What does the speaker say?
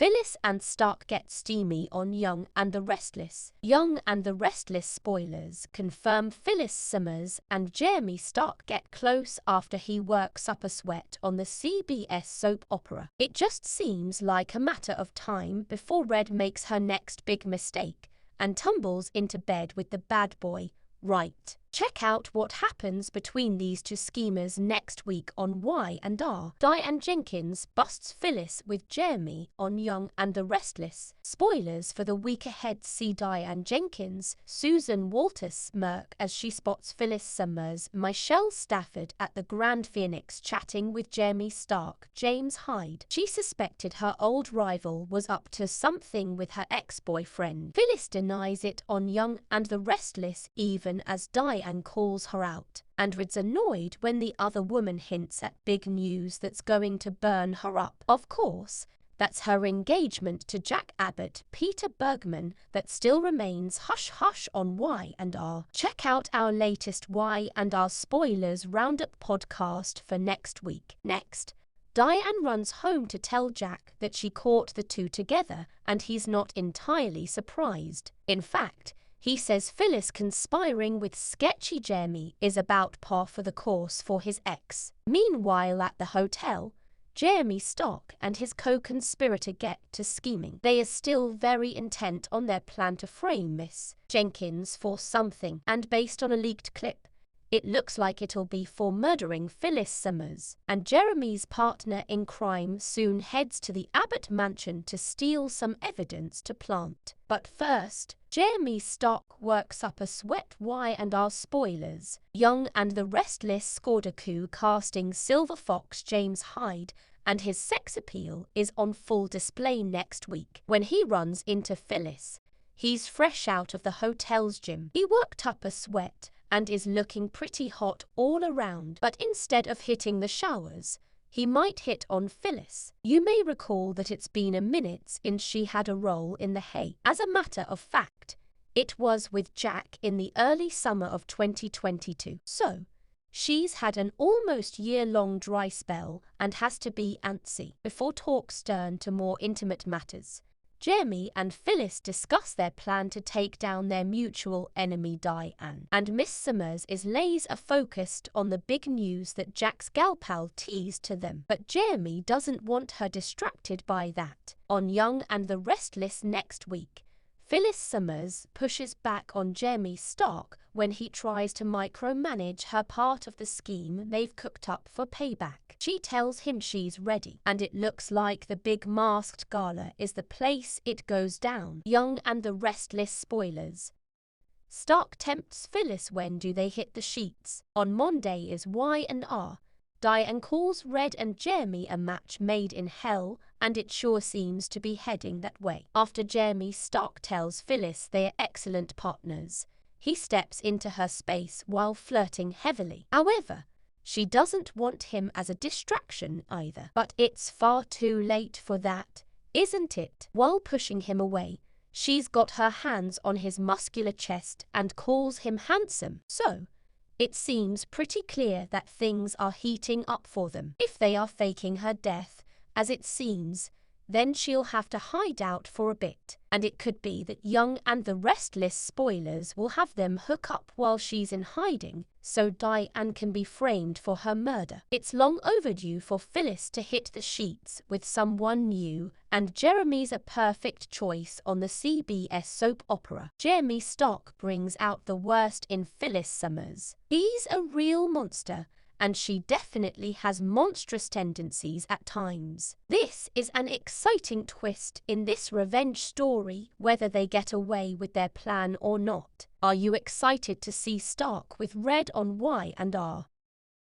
Phyllis and Stark get steamy on Young and the Restless. Young and the Restless spoilers confirm Phyllis Summers and Jeremy Stark get close after he works up a sweat on the CBS soap opera. It just seems like a matter of time before Red makes her next big mistake and tumbles into bed with the bad boy, right? Check out what happens between these two schemers next week on Y&R. Diane Jenkins busts Phyllis with Jeremy on Young and the Restless. Spoilers for the week ahead. See Diane Jenkins, Susan Walters smirk as she spots Phyllis Summers, Michelle Stafford at the Grand Phoenix chatting with Jeremy Stark, James Hyde. She suspected her old rival was up to something with her ex-boyfriend. Phyllis denies it on Young and the Restless even as Diane calls her out, and Red's annoyed when the other woman hints at big news that's going to burn her up. Of course, that's her engagement to Jack Abbott, Peter Bergman, that still remains hush-hush on Y&R. Check out our latest Y&R Spoilers Roundup podcast for next week. Next, Diane runs home to tell Jack that she caught the two together, and he's not entirely surprised. In fact, he says Phyllis conspiring with sketchy Jeremy is about par for the course for his ex. Meanwhile at the hotel, Jeremy Stark and his co-conspirator get to scheming. They are still very intent on their plan to frame Miss Jenkins for something, and based on a leaked clip, it looks like it'll be for murdering Phyllis Summers. And Jeremy's partner in crime soon heads to the Abbott mansion to steal some evidence to plant. But first, Jeremy Stark works up a sweat. Y&R spoilers. Young and the Restless scored a coup casting Silver Fox James Hyde, and his sex appeal is on full display next week. When he runs into Phyllis, he's fresh out of the hotel's gym. He worked up a sweat and is looking pretty hot all around, but instead of hitting the showers, he might hit on Phyllis. You may recall that it's been a minute since she had a role in The Hay. As a matter of fact, it was with Jack in the early summer of 2022. So, she's had an almost year-long dry spell and has to be antsy. Before talks turn to more intimate matters, Jeremy and Phyllis discuss their plan to take down their mutual enemy Diane. And Miss Summers is laser-focused on the big news that Jack's gal pal teased to them. But Jeremy doesn't want her distracted by that. On Young and the Restless next week, Phyllis Summers pushes back on Jeremy Stark when he tries to micromanage her part of the scheme they've cooked up for payback. She tells him she's ready, and it looks like the big masked gala is the place it goes down. Young and the Restless spoilers. Stark tempts Phyllis. When do they hit the sheets? On Monday is Y&R. Diane calls Red and Jeremy a match made in hell, and it sure seems to be heading that way. After Jeremy Stark tells Phyllis they are excellent partners, he steps into her space while flirting heavily. However, she doesn't want him as a distraction either. But it's far too late for that, isn't it? While pushing him away, she's got her hands on his muscular chest and calls him handsome. So, it seems pretty clear that things are heating up for them. If they are faking her death, as it seems, then she'll have to hide out for a bit. And it could be that Young and the Restless spoilers will have them hook up while she's in hiding, so Diane can be framed for her murder. It's long overdue for Phyllis to hit the sheets with someone new, and Jeremy's a perfect choice on the CBS soap opera. Jeremy Stark brings out the worst in Phyllis Summers. He's a real monster, and she definitely has monstrous tendencies at times. This is an exciting twist in this revenge story, whether they get away with their plan or not. Are you excited to see Stark with Red on Y&R?